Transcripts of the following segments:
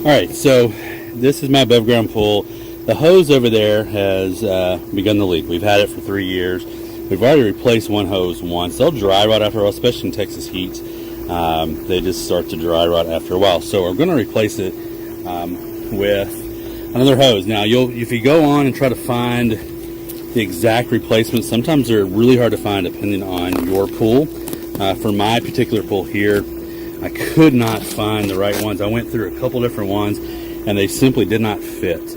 Alright, so this is my above ground pool. The hose over there has begun to leak. We've had it for 3 years. We've already replaced one hose once. They'll dry rot after a while, especially in Texas heat. They just start to dry rot after a while. So we're going to replace it with another hose. Now, if you go on and try to find the exact replacement, sometimes they're really hard to find depending on your pool. For my particular pool here, I could not find the right ones. I went through a couple different ones and they simply did not fit.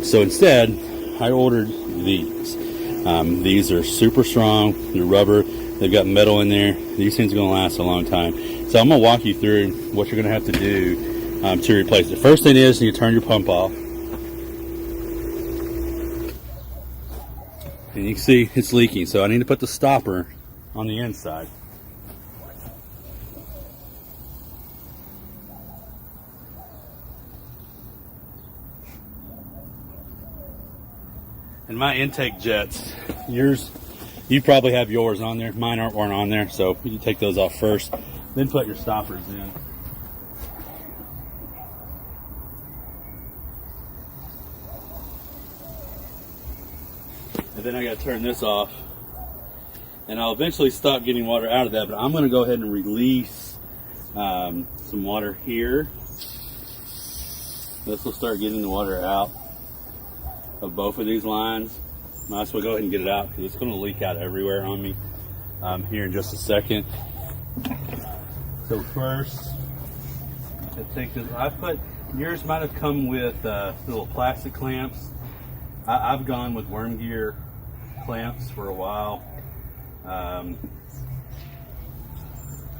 So instead, I ordered these. These are super strong. They're rubber. They've got metal in there. These things are going to last a long time. So I'm going to walk you through what you're going to have to do to replace it. First thing is you turn your pump off. And you can see it's leaking. So I need to put the stopper on the inside. And my intake jets, you probably have yours on there. Mine weren't on there, so you take those off first, then put your stoppers in. And then I got to turn this off, and I'll eventually stop getting water out of that. But I'm going to go ahead and release some water here. This will start getting the water out of both of these lines. Might as well go ahead and get it out because it's going to leak out everywhere on me here in just a second. So first, I take this. Yours might have come with little plastic clamps. I've gone with worm gear clamps for a while.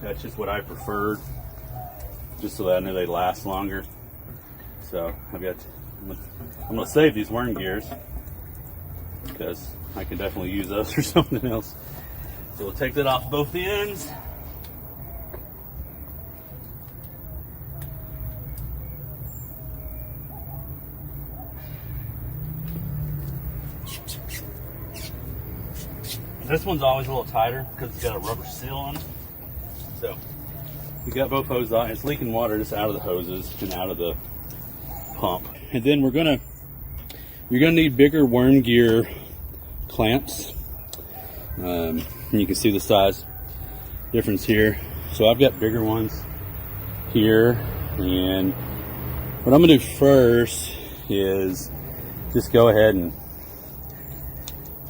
That's just what I preferred, just so that I know they last longer. So I'm going to save these worm gears because I can definitely use those for something else. So we'll take that off both ends. This one's always a little tighter because it's got a rubber seal on it. So we got both hoses on. It's leaking water just out of the hoses and out of the pump. And then you're gonna need bigger worm gear clamps. And you can see the size difference here. So I've got bigger ones here, and what I'm gonna do first is just go ahead and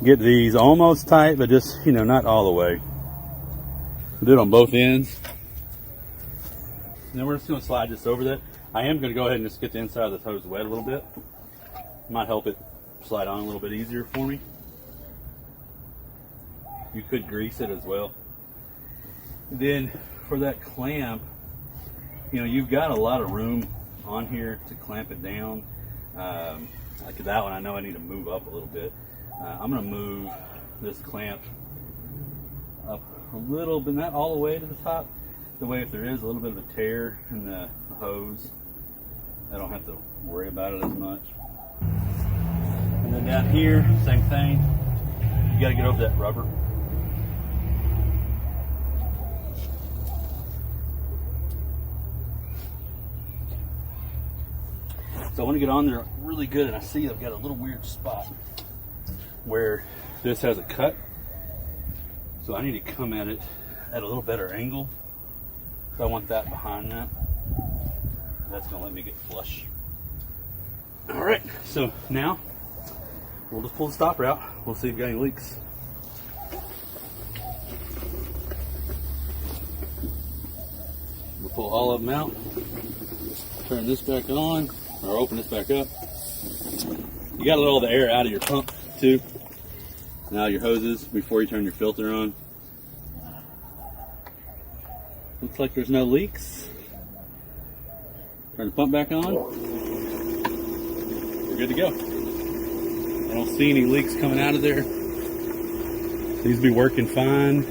get these almost tight, but just, not all the way. I'll do it on both ends. And then we're just gonna slide this over that. I am going to go ahead and just get the inside of the hose wet a little bit. Might help it slide on a little bit easier for me. You could grease it as well. And then for that clamp, you've got a lot of room on here to clamp it down. Like that one, I know I need to move up a little bit. I'm going to move this clamp up a little, but not all the way to the top. The way if there is a little bit of a tear in the hose, I don't have to worry about it as much. And then down here, same thing. You got to get over that rubber. So I want to get on there really good, and I see I've got a little weird spot where this has a cut. So I need to come at it at a little better angle. So I want that behind that. That's going to let me get flush. All right, so now we'll just pull the stopper out. We'll see if we got any leaks. We'll pull all of them out. Turn this back on, or open this back up. You got to let all the air out of your pump too, and out of your hoses before you turn your filter on. Looks like there's no leaks. Turn the pump back on. We're good to go. I don't see any leaks coming out of there. Seems to be working fine.